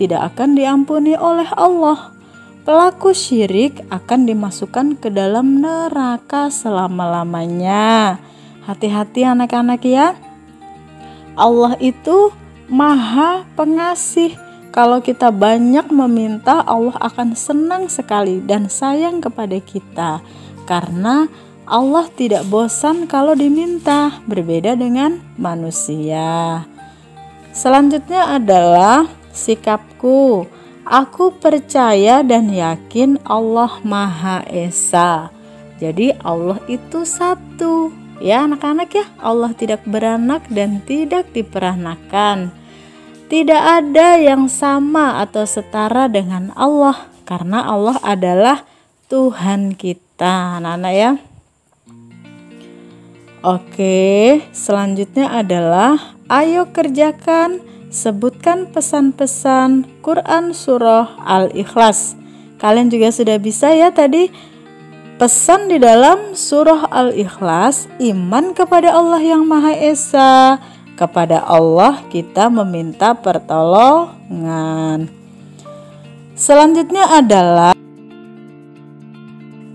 tidak akan diampuni oleh Allah. Pelaku syirik akan dimasukkan ke dalam neraka selama-lamanya. Hati-hati anak-anak ya. Allah itu Maha Pengasih. Kalau kita banyak meminta, Allah akan senang sekali dan sayang kepada kita. Karena Allah tidak bosan kalau diminta, berbeda dengan manusia. Selanjutnya adalah sikapku. Aku percaya dan yakin Allah Maha Esa. Jadi Allah itu satu. Ya anak-anak ya, Allah tidak beranak dan tidak diperanakan. Tidak ada yang sama atau setara dengan Allah, karena Allah adalah Tuhan kita, anak-anak ya. Oke, selanjutnya adalah ayo kerjakan, sebutkan pesan-pesan Quran Surah Al-Ikhlas. Kalian juga sudah bisa ya tadi pesan di dalam Surah Al-Ikhlas, iman kepada Allah yang Maha Esa. Kepada Allah kita meminta pertolongan. Selanjutnya adalah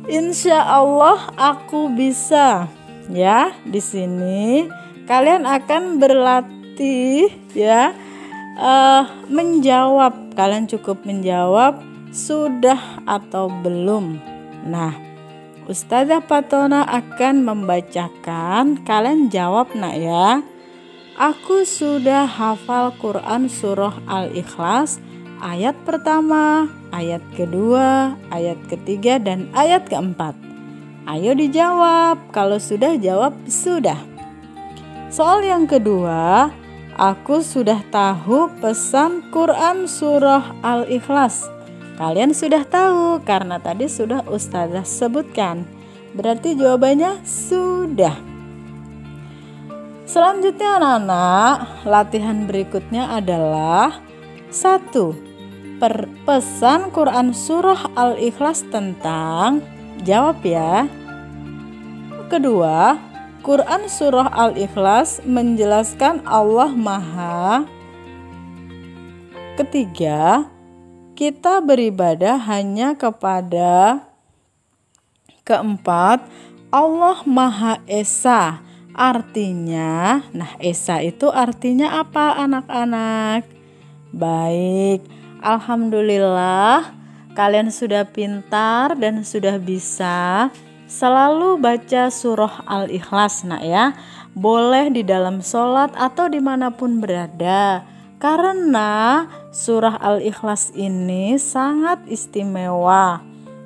insya Allah aku bisa. Ya, di sini kalian akan berlatih ya menjawab. Kalian cukup menjawab sudah atau belum. Nah, Ustazah Fatona akan membacakan. Kalian jawab nak ya. Aku sudah hafal Quran Surah Al-Ikhlas ayat pertama, ayat kedua, ayat ketiga, dan ayat keempat. Ayo dijawab. Kalau sudah jawab sudah. Soal yang kedua, aku sudah tahu pesan Quran Surah Al-Ikhlas. Kalian sudah tahu karena tadi sudah Ustazah sebutkan. Berarti jawabannya sudah. Selanjutnya anak-anak, latihan berikutnya adalah 1. Pesan Quran Surah Al-Ikhlas tentang, jawab ya. Kedua, Quran Surah Al-Ikhlas menjelaskan Allah Maha. Ketiga, kita beribadah hanya kepada. Keempat, Allah Maha Esa. Artinya, nah Esa itu artinya apa anak-anak? Baik, alhamdulillah kalian sudah pintar dan sudah bisa. Selalu baca surah Al-Ikhlas nak ya. Boleh di dalam sholat atau dimanapun berada. Karena surah Al-Ikhlas ini sangat istimewa.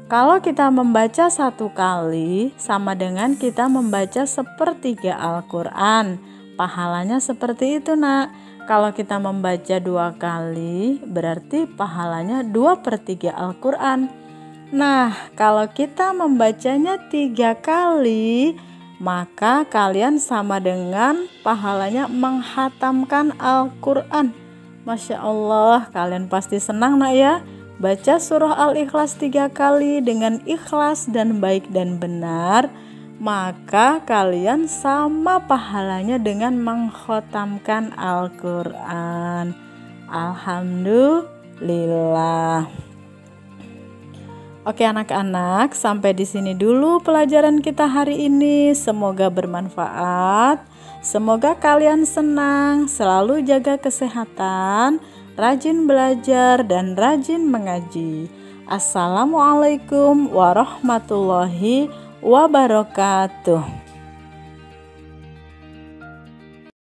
Kalau kita membaca 1 kali sama dengan kita membaca 1/3 Al-Quran. Pahalanya seperti itu nak. Kalau kita membaca 2 kali berarti pahalanya 2/3 Al-Quran. Nah, kalau kita membacanya 3 kali maka kalian sama dengan pahalanya menghatamkan Al-Quran. Masya Allah, kalian pasti senang nak ya. Baca surah Al-Ikhlas 3 kali dengan ikhlas dan baik dan benar, maka kalian sama pahalanya dengan mengkhatamkan Al-Quran. Alhamdulillah. Oke anak-anak, sampai di sini dulu pelajaran kita hari ini. Semoga bermanfaat. Semoga kalian senang, selalu jaga kesehatan, rajin belajar dan rajin mengaji. Assalamualaikum warahmatullahi wabarakatuh.